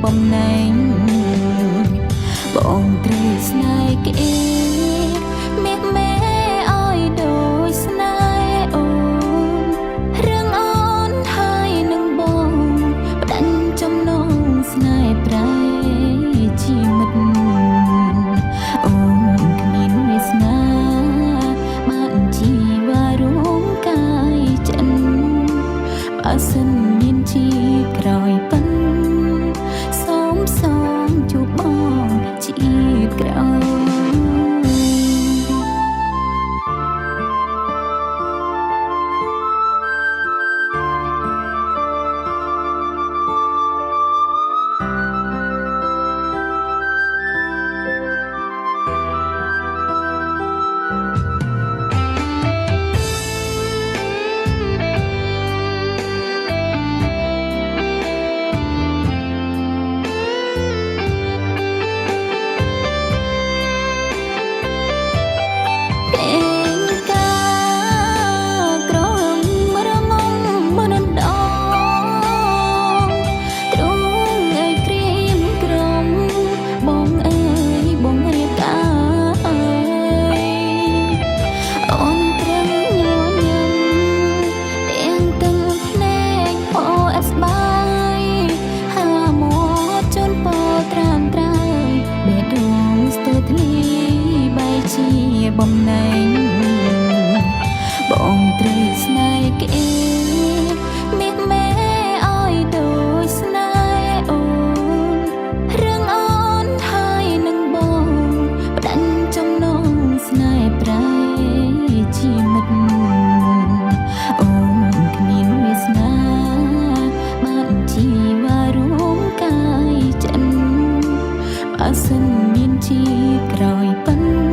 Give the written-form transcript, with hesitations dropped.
បំណែងបងត្រូវស្នេហ៍គេមាសមេឲ្យដូចស្នេហ៍អូនរឿងអូនហើយនឹងបងផ្ដាច់ចំណងស្នេហ៍ប្រែជាមិត្តអូនគ្មានវាសនាបានជីវ៉ារួមកាយចិនបើសិនមានជីក្រោយប៉ុនសូមសងជួបបងជាតិក្រោយបំណែងបងត្រូវស្នេហ៍គេមាសមេឲ្យដូចស្នេហ៍អូនរឿងអូនហើយនឹងបងផ្ដាច់ចំណងស្នេហ៍ប្រែជាមិត្តអូនគ្មានវាសនាបានជីវ៉ារួមកាយចិនបើសិនមានជីក្រោយប៉ុន